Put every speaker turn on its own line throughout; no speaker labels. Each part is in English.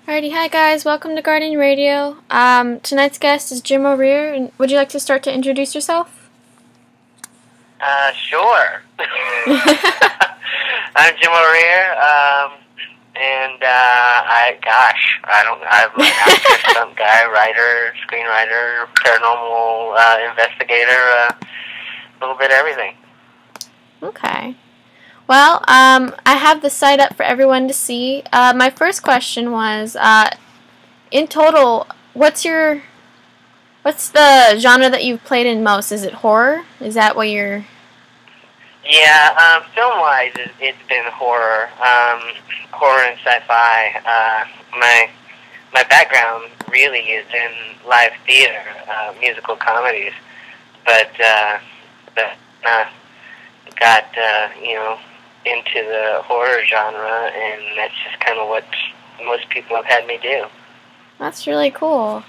Alrighty, hi guys, welcome to Guardian Radio. Tonight's guest is Jim O'Rear, and would you like to start to introduce yourself?
Sure. I'm Jim O'Rear, I'm an actor, stunt guy, writer, screenwriter, paranormal investigator, a little bit of everything.
Okay. Well, I have the site up for everyone to see. My first question was, in total, what's the genre that you've played in most? Is it horror? Is that what you're...
Yeah, film-wise, it's been horror, horror and sci-fi. My background really is in live theater, musical comedies, but got into the horror genre, and that's just kind of what most people have had me do.
That's really cool.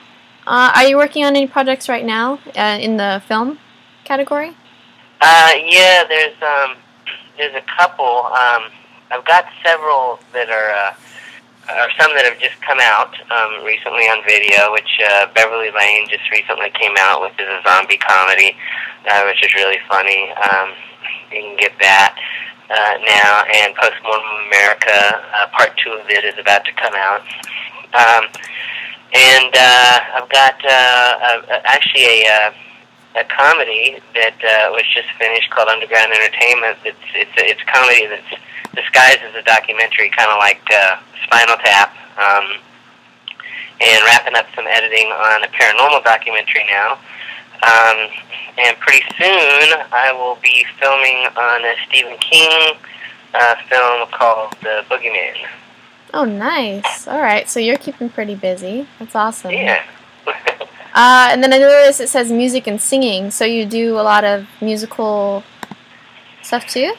Are you working on any projects right now in the film category?
Yeah, there's a couple. I've got several that are some that have just come out recently on video, which Beverly Lane just recently came out with, is a zombie comedy, which is really funny. You can get that now, and Postmortem America, part 2 of it is about to come out. And I've got actually a comedy that was just finished called Underground Entertainment. It's a comedy that's disguised as a documentary, kind of like Spinal Tap, and wrapping up some editing on a paranormal documentary now. And pretty soon I will be filming on a Stephen King film called The Boogeyman.
Oh, nice. All right, so you're keeping pretty busy. That's awesome.
Yeah.
And then I noticed it says music and singing, so you do a lot of musical stuff too?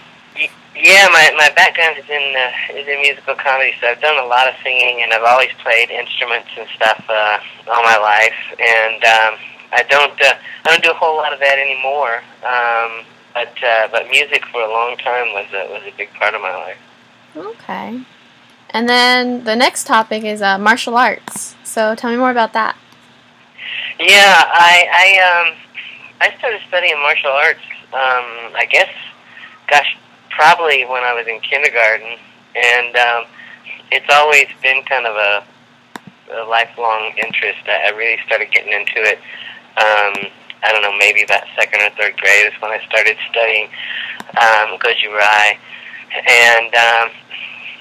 Yeah, my background is in musical comedy, so I've done a lot of singing, and I've always played instruments and stuff all my life, and I don't do a whole lot of that anymore. But music for a long time was a big part of my life. Okay.
And then the next topic is martial arts. So tell me more about that.
Yeah, I started studying martial arts. I guess, probably when I was in kindergarten, and it's always been kind of a lifelong interest. I really started getting into it. I don't know, maybe about 2nd or 3rd grade is when I started studying Goju-Rai, and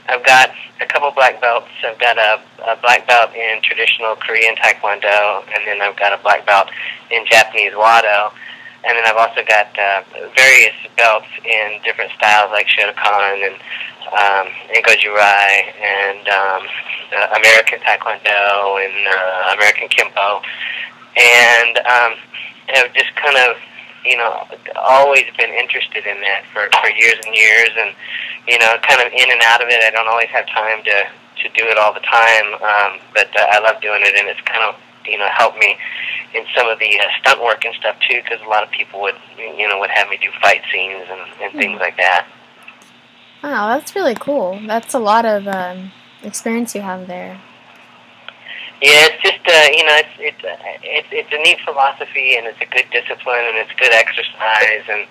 I've got a couple black belts. I've got a black belt in traditional Korean Taekwondo, and then I've got a black belt in Japanese Wado, and then I've also got various belts in different styles like Shotokan and Goju-Rai and American Taekwondo and American Kempo, and have just kind of always been interested in that for years and years, and kind of in and out of it. I don't always have time to do it all the time, but I love doing it, and it's kind of helped me in some of the stunt work and stuff too, because a lot of people would have me do fight scenes and things like that.
Wow, that's really cool. That's a lot of experience you have there.
Yeah, it's just it's a neat philosophy, and it's a good discipline, and it's good exercise, and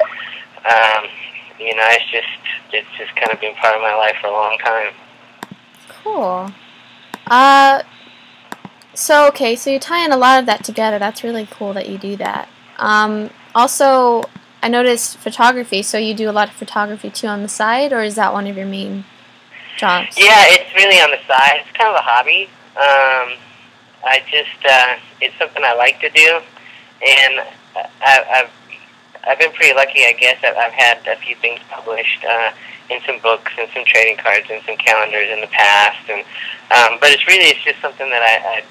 it's just kind of been part of my life for a long time.
Cool. So you tie in a lot of that together. That's really cool that you do that. Also, I noticed photography. So you do a lot of photography too on the side, or is that one of your main jobs?
Yeah, it's really on the side. It's kind of a hobby. It's something I like to do, and I've been pretty lucky, I guess. I've had a few things published in some books and some trading cards and some calendars in the past, and but it's just something that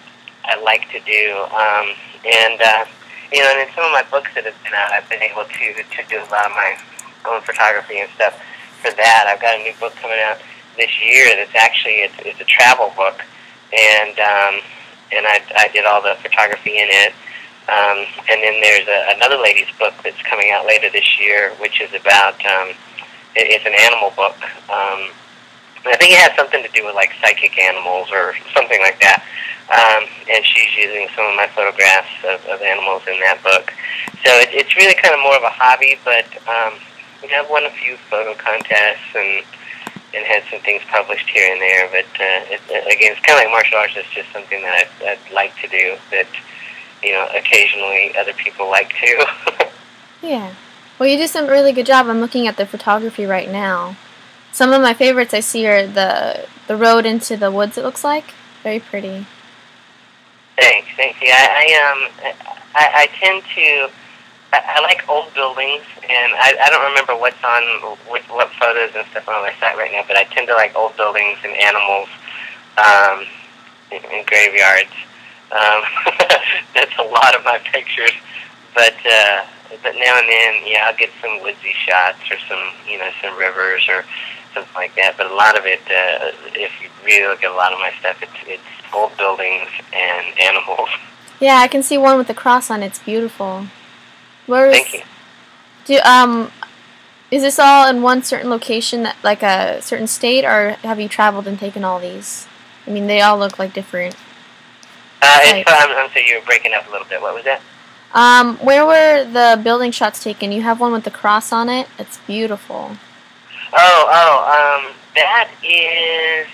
I like to do, and in some of my books that have been out, I've been able to do a lot of my own photography and stuff for that. I've got a new book coming out this year that's actually it's a travel book, and I did all the photography in it. And then there's another lady's book that's coming out later this year, which is about, it's an animal book, I think it has something to do with like psychic animals or something like that. And she's using some of my photographs of animals in that book. So it's really kind of more of a hobby, but I've won a few photo contests and had some things published here and there. But again, it's kind of like martial arts. It's just something that I'd like to do that, occasionally other people like too.
Yeah. Well, you do some really good job. I'm looking at the photography right now. Some of my favorites I see are the road into the woods, it looks like. Very pretty.
Thanks. Yeah, I tend to. I like old buildings, and I don't remember what photos and stuff on my site right now, but I tend to like old buildings and animals, and graveyards. That's a lot of my pictures, but now and then, yeah, I'll get some woodsy shots or some rivers or something like that. But a lot of it, if you really look at a lot of my stuff, it's old buildings and animals.
Yeah, I can see one with the cross on it. It's beautiful.
Thank you.
Is this all in one certain location, like a certain state, or have you traveled and taken all these? I mean, they all look like different.
I'm sorry, you were breaking up a little bit. What was that?
Where were the building shots taken? You have one with the cross on it. It's beautiful.
That is,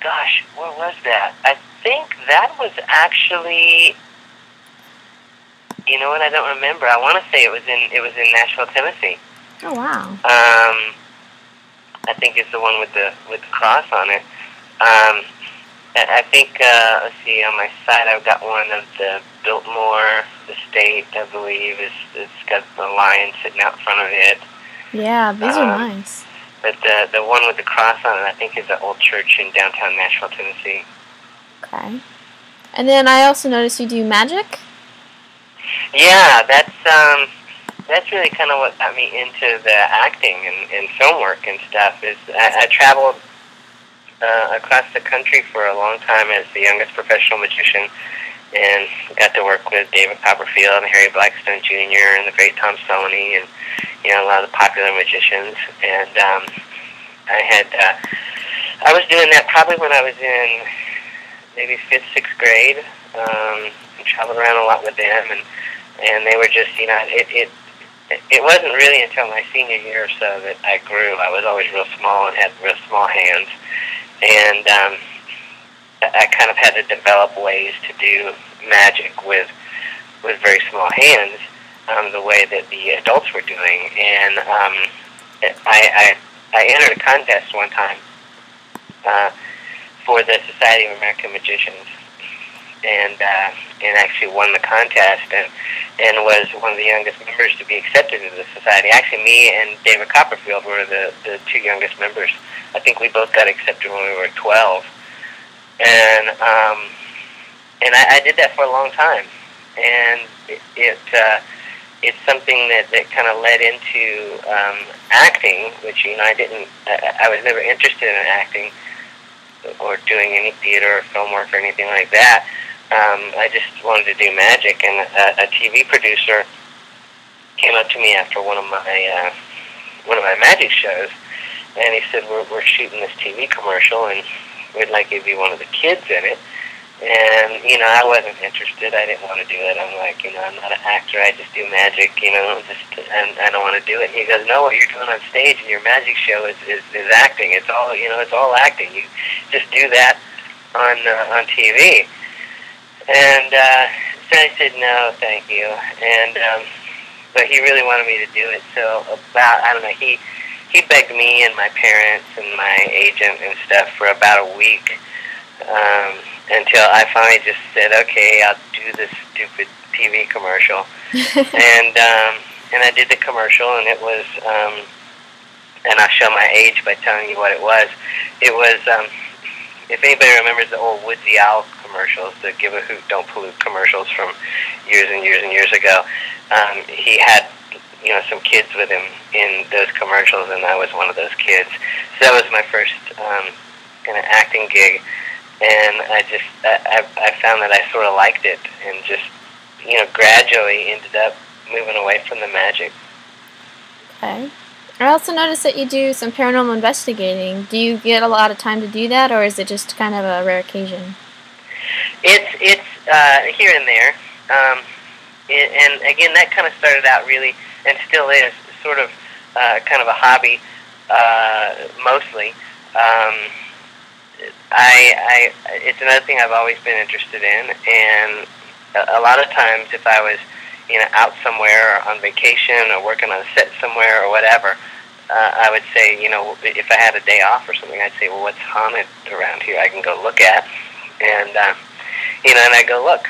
gosh, where was that? I think that was actually, you know what, I don't remember. I want to say it was in Nashville, Tennessee.
Oh, wow.
I think it's the one with the cross on it. I think, let's see, on my site I've got one of the Biltmore Estate, I believe. It's got the lion sitting out in front of it.
Yeah, these are nice.
But the one with the cross on it, I think, is an old church in downtown Nashville, Tennessee.
Okay. And then I also noticed you do magic?
Yeah, that's really kind of what got me into the acting and film work and stuff. Is I traveled across the country for a long time as the youngest professional magician, and got to work with David Copperfield and Harry Blackstone Jr. and the great Tom Stoney and a lot of the popular magicians. And I was doing that probably when I was in maybe 5th, 6th grade. I traveled around a lot with them, and they were just, it wasn't really until my senior year or so that I grew. I was always real small and had real small hands, and I kind of had to develop ways to do magic with very small hands, the way that the adults were doing. And I entered a contest one time for the Society of American Magicians, and actually won the contest and was one of the youngest members to be accepted into the society. Actually, me and David Copperfield were the two youngest members. I think we both got accepted when we were 12. And I did that for a long time, and it's something that kind of led into acting, which I was never interested in acting or doing any theater or film work or anything like that. I just wanted to do magic, and a TV producer came up to me after one of my magic shows, and he said, "We're shooting this TV commercial, and we'd like you to be one of the kids in it." And, I wasn't interested. I didn't want to do it. I'm like, I'm not an actor. I just do magic, and I don't want to do it. And he goes, "No, what you're doing on stage in your magic show is acting. It's all, it's all acting. You just do that on TV." And so I said, "No, thank you." And but he really wanted me to do it. So he begged me and my parents and my agent and stuff for about a week, until I finally just said, "Okay, I'll do this stupid TV commercial." and I did the commercial, and it was, and I'll show my age by telling you what it was. It was, if anybody remembers the old Woodsy Owl commercials, the Give a Hoot, Don't Pollute commercials from years and years and years ago, he had, some kids with him in those commercials, and I was one of those kids. So that was my first kind of acting gig, and I found that I sort of liked it, and just, gradually ended up moving away from the magic.
Okay. I also noticed that you do some paranormal investigating. Do you get a lot of time to do that, or is it just kind of a rare occasion?
It's here and there, and again, that kind of started out really, and still is, sort of kind of a hobby, mostly. It's another thing I've always been interested in, and a lot of times if I was, out somewhere or on vacation or working on a set somewhere or whatever, I would say, if I had a day off or something, I'd say, well, what's haunted around here I can go look at, and and I'd go look.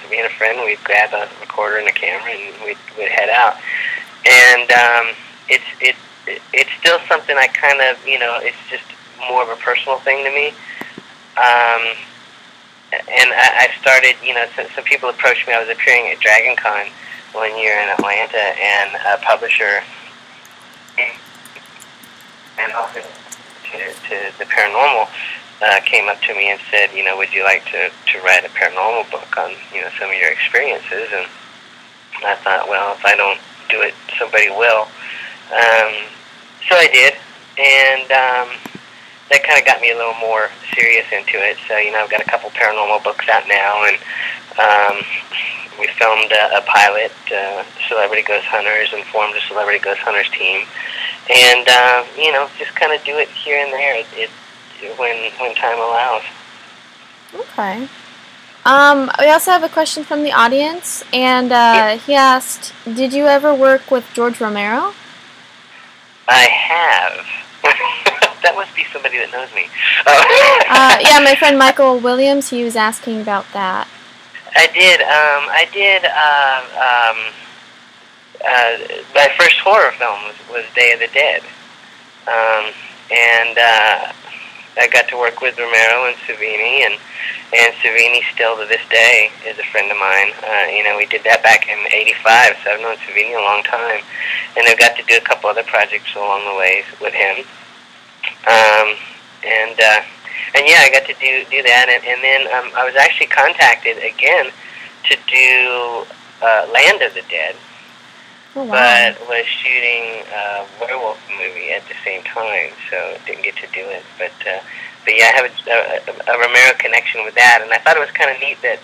Me and a friend, we'd grab a recorder and a camera, and we'd head out, and it's still something I kind of, it's just more of a personal thing to me. And I started, some people approached me. I was appearing at Dragon Con one year in Atlanta, and a publisher and also to the paranormal came up to me and said, would you like to write a paranormal book on, some of your experiences? And I thought, well, if I don't do it, somebody will. So I did, and that kind of got me a little more serious into it. So, I've got a couple paranormal books out now, and we filmed a pilot, Celebrity Ghost Hunters, and formed a Celebrity Ghost Hunters team. And, just kind of do it here and there when time allows.
Okay. We also have a question from the audience, and he asked, did you ever work with George Romero?
I have. That must be somebody that knows me.
Yeah, my friend Michael Williams, he was asking about that.
I did. My first horror film was Day of the Dead. And I got to work with Romero and Savini, and Savini still to this day is a friend of mine. We did that back in '85, so I've known Savini a long time, and I've got to do a couple other projects along the way with him. And yeah, I got to do that, and then I was actually contacted again to do Land of the Dead.
Oh, wow.
But was shooting a werewolf movie at the same time, so didn't get to do it. But yeah, I have a Romero connection with that, and I thought it was kind of neat that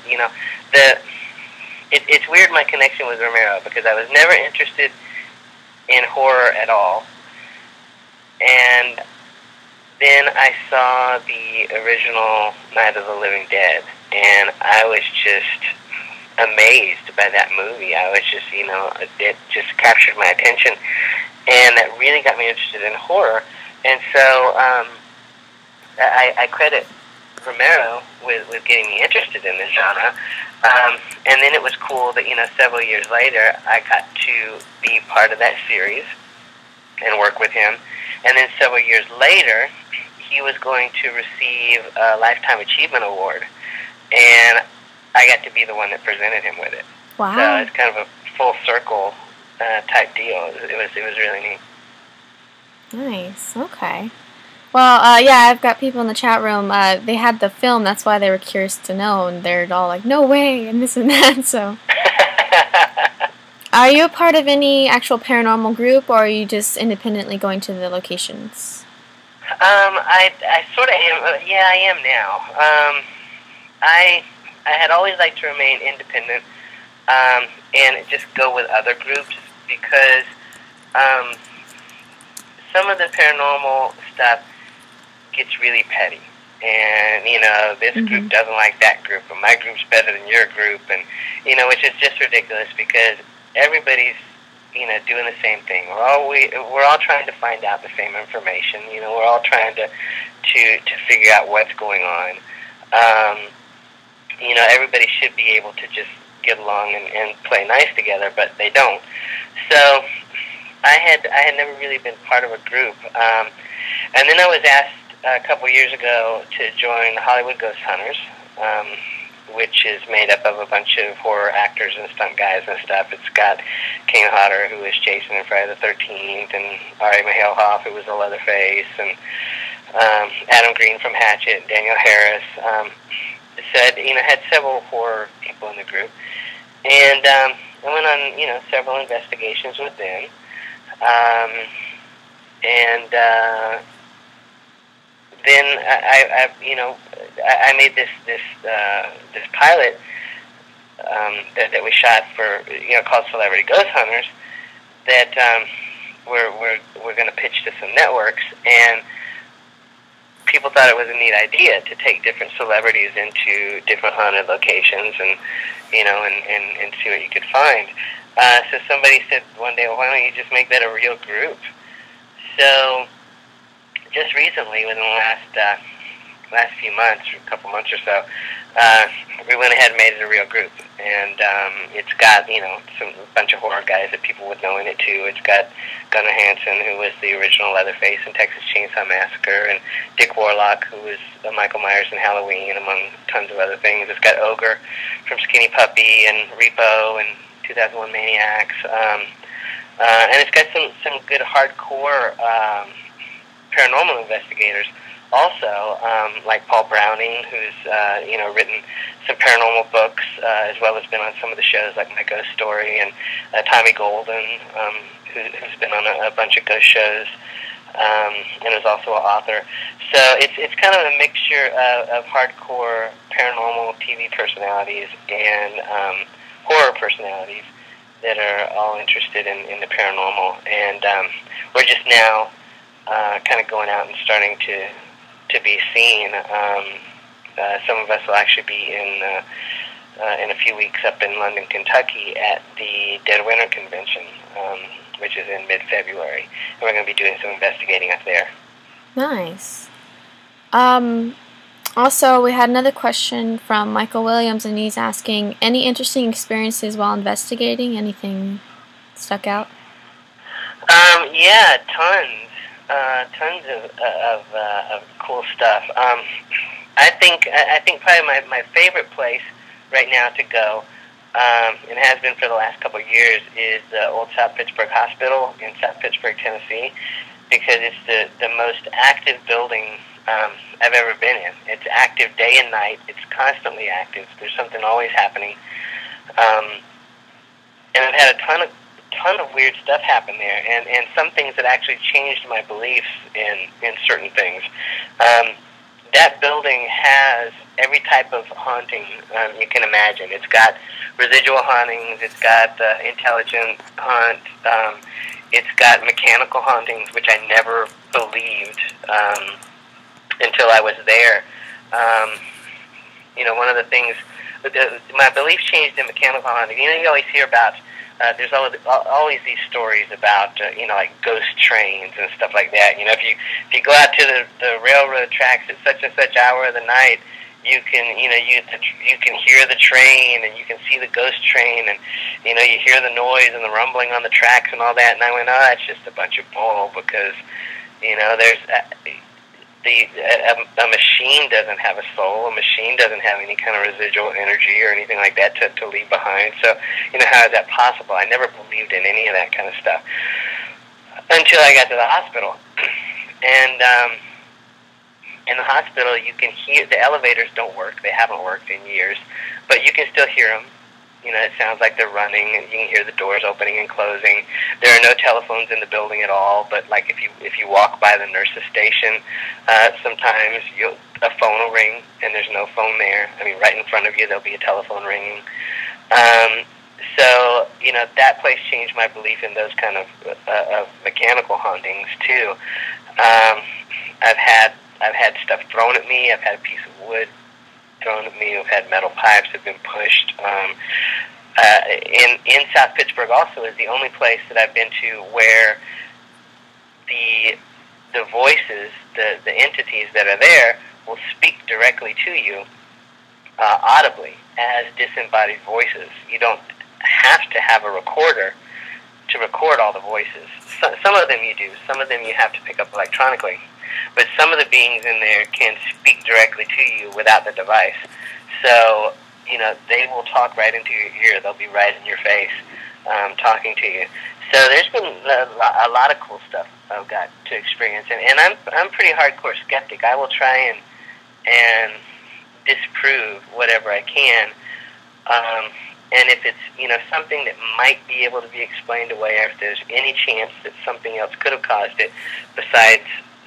it's weird, my connection with Romero, because I was never interested in horror at all, and then I saw the original Night of the Living Dead, and I was just amazed by that movie. I was just, it just captured my attention, and that really got me interested in horror. And so I credit Romero with getting me interested in this genre. And then it was cool that, several years later, I got to be part of that series and work with him. And then several years later, he was going to receive a Lifetime Achievement Award, and I got to be the one that presented him with it.
Wow.
So it's kind of a full circle type deal. It was really neat.
Nice. Okay. Well, yeah, I've got people in the chat room. They had the film, that's why they were curious to know, and they're all like, "No way," and this and that. So, are you a part of any actual paranormal group, or are you just independently going to the locations?
I sort of am. Yeah, I am now. I had always liked to remain independent, and just go with other groups, because some of the paranormal stuff gets really petty. And, this group doesn't like that group, and my group's better than your group, and, which is just ridiculous, because everybody's, doing the same thing. We're all trying to find out the same information. We're all trying to figure out what's going on. Everybody should be able to just get along and play nice together, but they don't. So I had never really been part of a group. And then I was asked a couple years ago to join Hollywood Ghost Hunters, which is made up of a bunch of horror actors and stunt guys and stuff. It's got Kane Hodder, who was Jason in Friday the 13th, and Ari Mahalhoff, who was the Leatherface, and Adam Green from Hatchet, and Danielle Harris. Had several horror people in the group, and I went on, several investigations with them. and then I made this pilot that we shot for called Celebrity Ghost Hunters that we're going to pitch to some networks, and people thought it was a neat idea to take different celebrities into different haunted locations and see what you could find. So somebody said one day, well, why don't you just make that a real group? So just recently, within the last few months, or a couple months or so, we went ahead and made it a real group, and it's got a bunch of horror guys that people would know in it too. It's got Gunnar Hansen, who was the original Leatherface in Texas Chainsaw Massacre, and Dick Warlock, who was Michael Myers in Halloween, among tons of other things. It's got Ogre from Skinny Puppy and Repo and 2001 Maniacs, and it's got some good hardcore paranormal investigators also, like Paul Browning, who's written some paranormal books, as well as been on some of the shows like My Ghost Story, and Tommy Golden, who's been on a bunch of ghost shows, and is also an author. So it's kind of a mixture of hardcore paranormal TV personalities and horror personalities that are all interested in the paranormal, and we're just now kind of going out and starting to be seen. Some of us will actually be in a few weeks up in London, Kentucky at the Dead Winter Convention, which is in mid-February, and we're going to be doing some investigating up there.
Nice. Also, we had another question from Michael Williams, and he's asking, any interesting experiences while investigating? Anything stuck out?
Yeah, tons of cool stuff. I think probably my favorite place right now to go, and has been for the last couple of years, is the old South Pittsburgh Hospital in South Pittsburgh, Tennessee, because it's the most active building I've ever been in. It's active day and night. It's constantly active. There's something always happening, and I've had a ton of weird stuff happen there, and some things that actually changed my beliefs in certain things. That building has every type of haunting you can imagine. It's got residual hauntings. It's got intelligent haunt. It's got mechanical hauntings, which I never believed until I was there. One of the things, my belief changed in mechanical haunting. You always hear about, there's always these stories about, like ghost trains and stuff like that. If you go out to the railroad tracks at such and such hour of the night, you can hear the train, and you can see the ghost train, and you hear the noise and the rumbling on the tracks and all that. And I went, oh, that's just a bunch of bull, because there's a machine doesn't have a soul. A machine doesn't have any kind of residual energy or anything like that to leave behind. So how is that possible? I never believed in any of that kind of stuff until I got to the hospital, and in the hospital, you can hear the elevators don't work. They haven't worked in years, but you can still hear them. It sounds like they're running, and you can hear the doors opening and closing. There are no telephones in the building at all, but like if you walk by the nurse's station, sometimes a phone will ring, and there's no phone there. I mean, right in front of you, there'll be a telephone ringing. So that place changed my belief in those kind of mechanical hauntings too. I've had stuff thrown at me. I've had a piece of wood thrown at me. I've had metal pipes have been pushed. In South Pittsburgh also is the only place that I've been to where the voices, the entities that are there, will speak directly to you audibly as disembodied voices. You don't have to have a recorder to record all the voices. Some of them you do. Some of them you have to pick up electronically. But some of the beings in there can speak directly to you without the device. So, they will talk right into your ear. They'll be right in your face, talking to you. So there's been a lot of cool stuff I've got to experience. And I'm pretty hardcore skeptic. I will try and disprove whatever I can. and if it's, you know, something that might be able to be explained away, or if there's any chance that something else could have caused it besides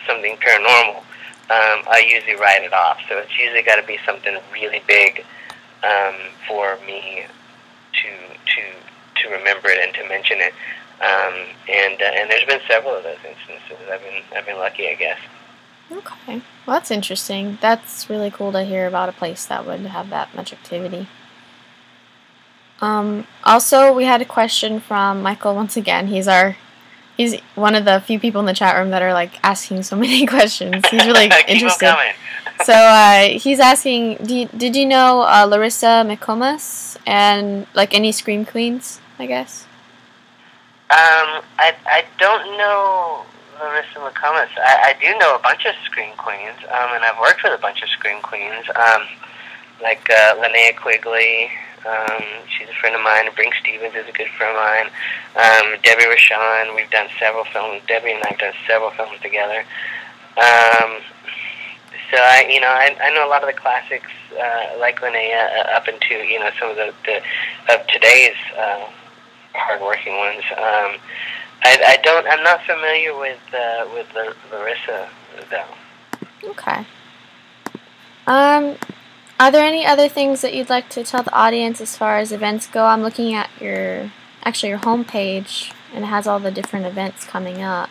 something paranormal, I usually write it off. So it's usually got to be something really big for me to remember it and to mention it. And there's been several of those instances. I've been lucky, I guess.
Okay. Well, that's interesting. That's really cool to hear about a place that would have that much activity. Also, we had a question from Michael once again. He's one of the few people in the chat room that are like asking so many questions. He's really interested. So he's asking, did you know Larissa McComas and like any Scream Queens, I guess?
I don't know Larissa McComas. I do know a bunch of Scream Queens, and I've worked with a bunch of Scream Queens, like Linnea Quigley. She's a friend of mine. Brink Stevens is a good friend of mine. Debbie Rashawn. We've done several films. Debbie and I have done several films together. So I know a lot of the classics, like Linnea, up into, you know, some of the of today's hardworking ones. I'm not familiar with Larissa though.
Okay. Are there any other things that you'd like to tell the audience as far as events go? I'm looking at your homepage, and it has all the different events coming up.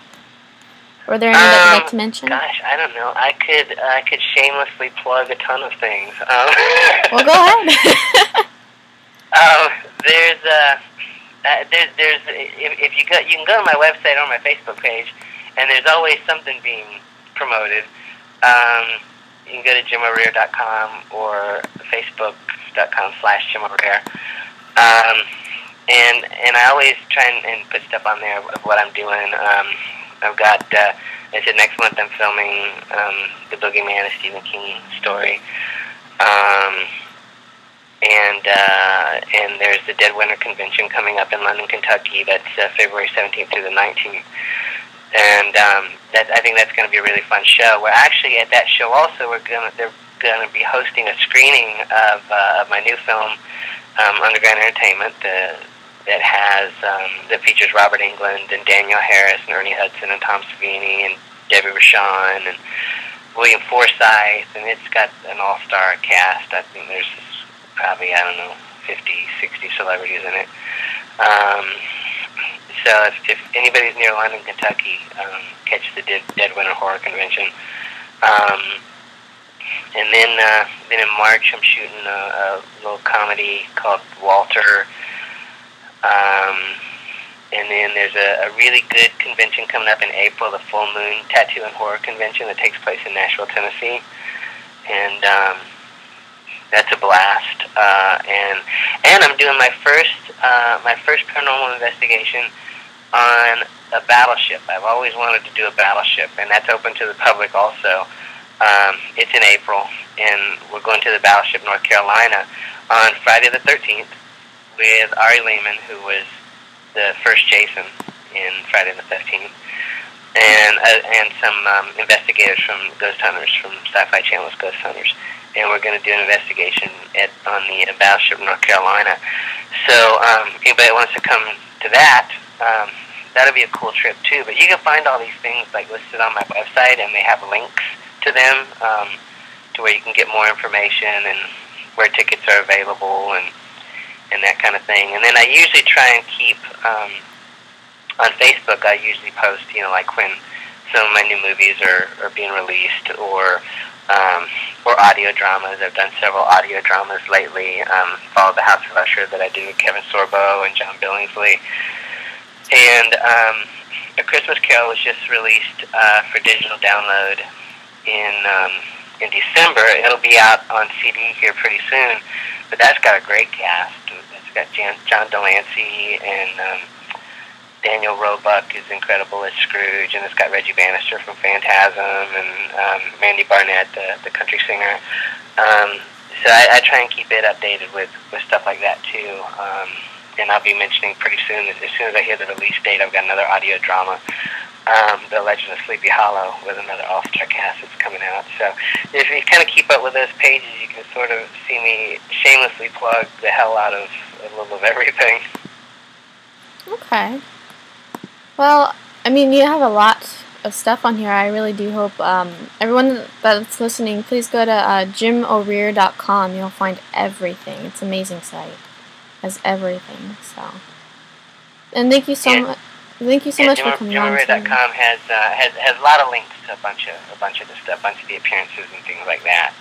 Were there any that you'd like to mention?
Gosh, I don't know. I could shamelessly plug a ton of things.
Well, go ahead.
There's if you can go to my website or my Facebook page, and there's always something being promoted. You can go to JimO'Rear.com or Facebook.com/Jim O'Rear. And I always try and put stuff on there of what I'm doing. I've got, I said next month I'm filming The Boogeyman, a Stephen King story. And there's the Dead Winter Convention coming up in London, Kentucky. That's February 17th through the 19th. And I think that's going to be a really fun show. We're actually at that show also. They're going to be hosting a screening of my new film, Underground Entertainment, that features Robert Englund and Danielle Harris and Ernie Hudson and Tom Savini and Debbie Rashawn and William Forsythe, and it's got an all-star cast. I think there's probably, 50, 60 celebrities in it. So if anybody's near London, Kentucky, catch the Dead Winter Horror Convention. And then in March, I'm shooting a little comedy called Walter. And then there's a really good convention coming up in April, the Full Moon Tattoo and Horror Convention that takes place in Nashville, Tennessee. And that's a blast. And I'm doing my first paranormal investigation on a battleship. I've always wanted to do a battleship, and that's open to the public also. It's in April, and we're going to the battleship North Carolina on Friday the 13th with Ari Lehman, who was the first Jason in Friday the 13th, and some investigators from Ghost Hunters, from Sci-Fi Channel's Ghost Hunters. And we're going to do an investigation on the battleship North Carolina. So anybody that wants to come to that, that'll be a cool trip too. But you can find all these things like listed on my website, and they have links to them to where you can get more information and where tickets are available and that kind of thing. And then I usually try and keep on Facebook. I usually post, like when some of my new movies are being released, or audio dramas. I've done several audio dramas lately. Follow the House of Usher that I do with Kevin Sorbo and John Billingsley. And A Christmas Carol was just released for digital download in December. It'll be out on CD here pretty soon. But that's got a great cast. It's got John Delancey, and Daniel Roebuck is incredible as Scrooge, and it's got Reggie Bannister from Phantasm, and Mandy Barnett, the country singer. So I try and keep it updated with stuff like that too. And I'll be mentioning pretty soon, as soon as I hear the release date, I've got another audio drama The Legend of Sleepy Hollow with another All-Star cast that's coming out. So if you kind of keep up with those pages, you can sort of see me shamelessly plug the hell out of a little of everything.
Okay. Well, I mean, you have a lot of stuff on here. I really do hope everyone that's listening, please go to JimO'Rear.com. You'll find everything. It's an amazing site. It has everything. So, and thank you so much. Thank you so much for coming on.
JimO'Rear.com has a lot of links to a bunch of the stuff, a bunch of the appearances and things like that.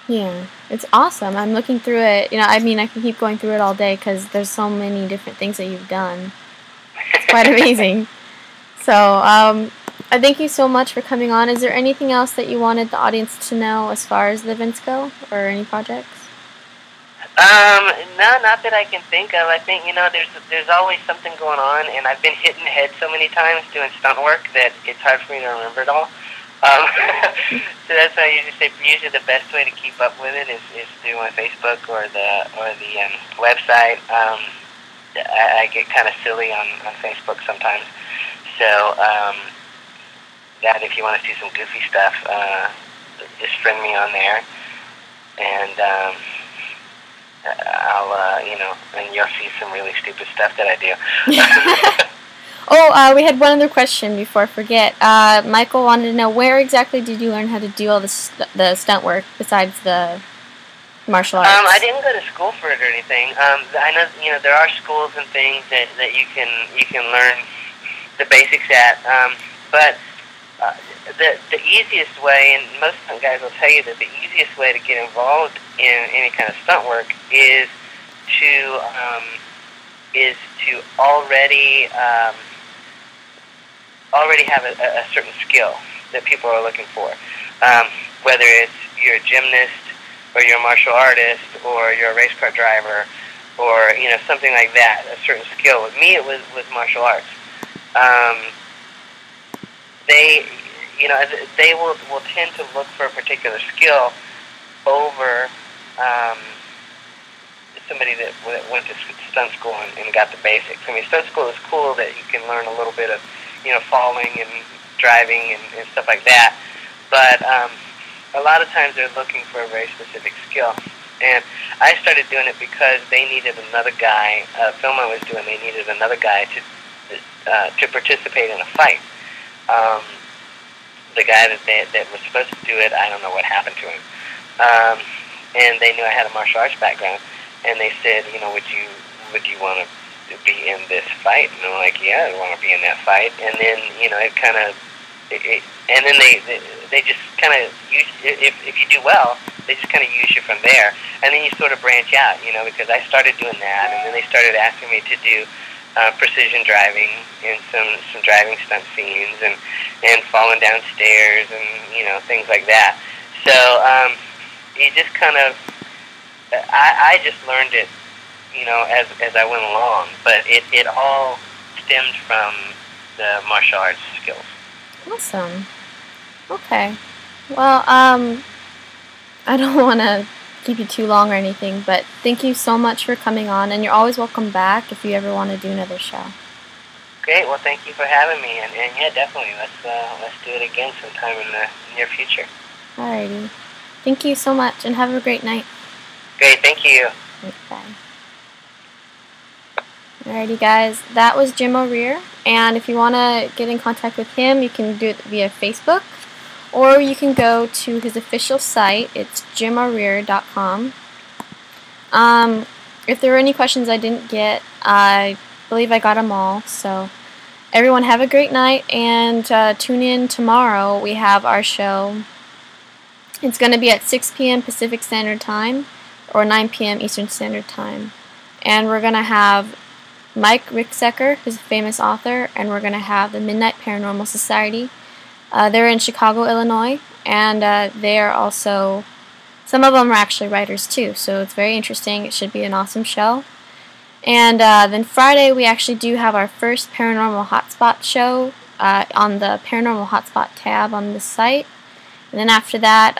Yeah, it's awesome. I'm looking through it. You know, I mean, I can keep going through it all day because there's so many different things that you've done. It's quite amazing. So, I thank you so much for coming on. Is there anything else that you wanted the audience to know as far as the events go, or any projects?
No, not that I can think of. I think, there's always something going on, and I've been hit in the head so many times doing stunt work that it's hard for me to remember it all. So that's why I usually the best way to keep up with it is through my Facebook or the website. I get kind of silly on Facebook sometimes. So that if you want to see some goofy stuff, just friend me on there, and I'll and you'll see some really stupid stuff that I do.
We had one other question before I forget. Michael wanted to know, where exactly did you learn how to do all the stunt work besides the martial arts?
I didn't go to school for it or anything. I know there are schools and things that you can learn the basics at. But the easiest way, and most stunt guys will tell you that the easiest way to get involved in any kind of stunt work is to already have a certain skill that people are looking for. Whether it's you're a gymnast, or you're a martial artist, or you're a race car driver, or something like that, a certain skill. With me, it was martial arts. They will tend to look for a particular skill over somebody that went to stunt school and got the basics. I mean, stunt school is cool that you can learn a little bit of falling and driving and stuff like that, but a lot of times they're looking for a very specific skill. And I started doing it because they needed another guy. A film I was doing, they needed another guy to participate in a fight. The guy that was supposed to do it, I don't know what happened to him. And they knew I had a martial arts background, and they said, would you want to be in this fight? And I'm like, yeah, I want to be in that fight. And then and then they just kind of use, if you do well, they just kind of use you from there, and then you sort of branch out, because I started doing that, and then they started asking me to do precision driving and some driving stunt scenes and falling down stairs and things like that. So you just kind of I just learned it as I went along, but it all stemmed from the martial arts skills.
Awesome. Okay. Well, I don't want to keep you too long or anything, but thank you so much for coming on, and you're always welcome back if you ever want to do another show.
Great. Well, thank you for having me, and yeah, definitely let's do it again sometime in the near future.
Alrighty. Thank you so much, and have a great night.
Great. Thank you.
Bye. Alrighty, guys, that was Jim O'Rear, and if you want to get in contact with him, you can do it via Facebook, or you can go to his official site. It's JimO'Rear.com. If there were any questions I didn't get, I believe I got them all. So everyone have a great night, and tune in tomorrow. We have our show. It's going to be at 6 p.m. Pacific Standard Time or 9 p.m. Eastern Standard Time. And we're going to have Mike Ricksecker, who's a famous author, and we're going to have the Midnight Paranormal Society. They're in Chicago, Illinois, and they are also, some of them are actually writers too, so it's very interesting. It should be an awesome show. And then Friday, we actually do have our first Paranormal Hotspot show on the Paranormal Hotspot tab on the site. And then after that,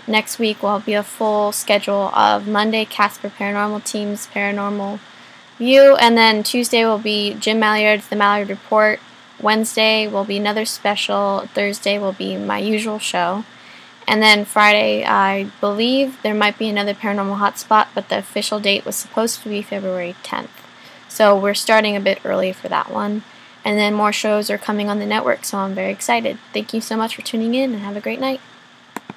next week will be a full schedule of Monday, Casper Paranormal Team's Paranormal View, and then Tuesday will be Jim Malliard's The Mallard Report. Wednesday will be another special. Thursday will be my usual show. And then Friday, I believe there might be another Paranormal Hotspot, but the official date was supposed to be February 10th. So we're starting a bit early for that one. And then more shows are coming on the network, so I'm very excited. Thank you so much for tuning in, and have a great night.